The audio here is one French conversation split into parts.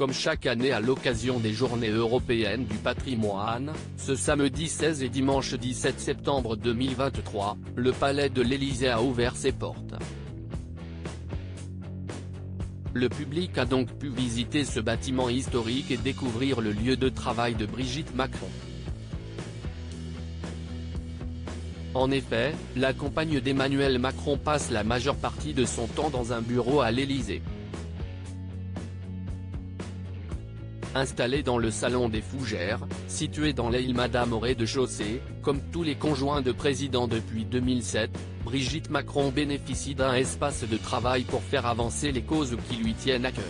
comme chaque année à l'occasion des Journées européennes du patrimoine, ce samedi 16 et dimanche 17 septembre 2023, le Palais de l'Élysée a ouvert ses portes. Le public a donc pu visiter ce bâtiment historique et découvrir le lieu de travail de Brigitte Macron. En effet, la compagne d'Emmanuel Macron passe la majeure partie de son temps dans un bureau à l'Élysée. Installée dans le salon des Fougères, situé dans l'aile Madame au rez-de-chaussée, comme tous les conjoints de président depuis 2007, Brigitte Macron bénéficie d'un espace de travail pour faire avancer les causes qui lui tiennent à cœur.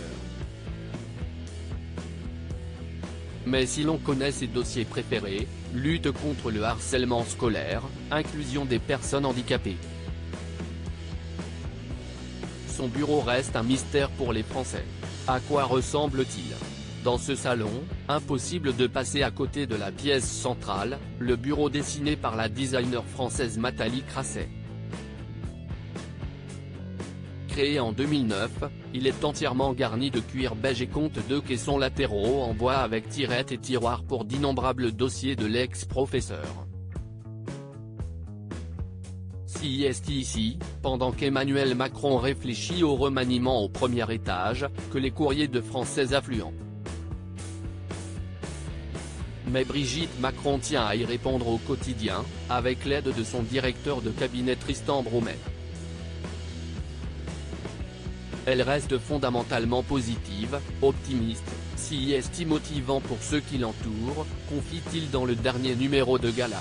Mais si l'on connaît ses dossiers préférés, lutte contre le harcèlement scolaire, inclusion des personnes handicapées. Son bureau reste un mystère pour les Français. À quoi ressemble-t-il ? Dans ce salon, impossible de passer à côté de la pièce centrale, le bureau dessiné par la designer française Nathalie Crasset. Créé en 2009, il est entièrement garni de cuir beige et compte 2 caissons latéraux en bois avec tirettes et tiroirs pour d'innombrables dossiers de l'ex-professeur. C'est ici, pendant qu'Emmanuel Macron réfléchit au remaniement au premier étage, que les courriers de Français affluent. Mais Brigitte Macron tient à y répondre au quotidien, avec l'aide de son directeur de cabinet Tristan Bromet. Elle reste fondamentalement positive, optimiste, si motivant pour ceux qui l'entourent, confie-t-il dans le dernier numéro de Gala.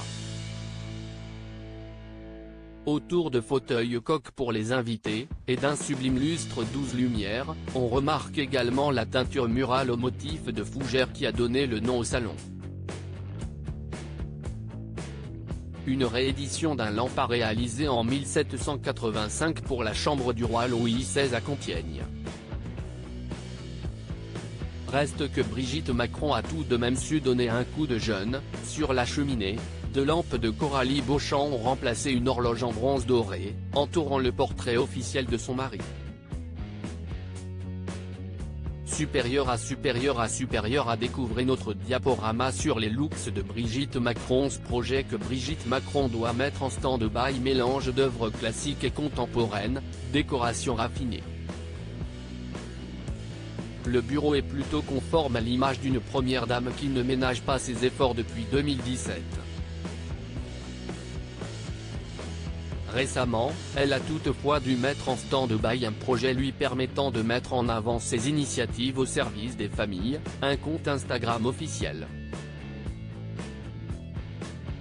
Autour de fauteuils coques pour les invités, et d'un sublime lustre 12 lumières, on remarque également la teinture murale au motif de fougères qui a donné le nom au salon. Une réédition d'un lampard réalisé en 1785 pour la chambre du roi Louis XVI à Compiègne. Reste que Brigitte Macron a tout de même su donner un coup de jeune. Sur la cheminée, 2 lampes de Coralie Beauchamp ont remplacé une horloge en bronze doré, entourant le portrait officiel de son mari. Supérieur à découvrir notre diaporama sur les looks de Brigitte Macron. Ce projet que Brigitte Macron doit mettre en stand-by mélange d'œuvres classiques et contemporaines, décoration raffinée. Le bureau est plutôt conforme à l'image d'une première dame qui ne ménage pas ses efforts depuis 2017. Récemment, elle a toutefois dû mettre en stand-by un projet lui permettant de mettre en avant ses initiatives au service des familles, un compte Instagram officiel.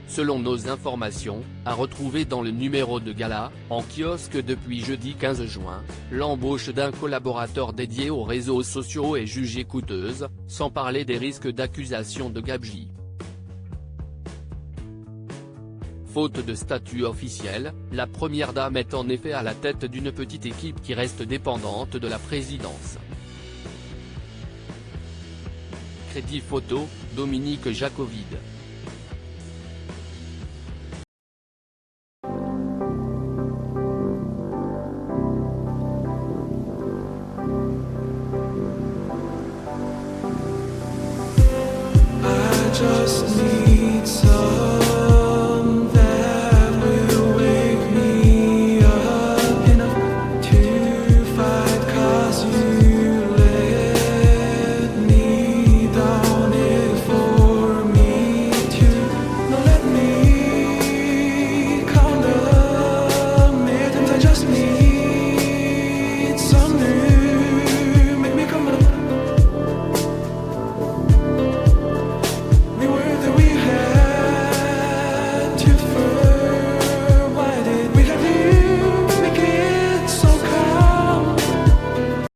Selon nos informations, à retrouver dans le numéro de Gala, en kiosque depuis jeudi 15 juin, l'embauche d'un collaborateur dédié aux réseaux sociaux est jugée coûteuse, sans parler des risques d'accusation de gabegie. Faute de statut officiel, la première dame est en effet à la tête d'une petite équipe qui reste dépendante de la présidence. Crédit photo, Dominique Jacovide.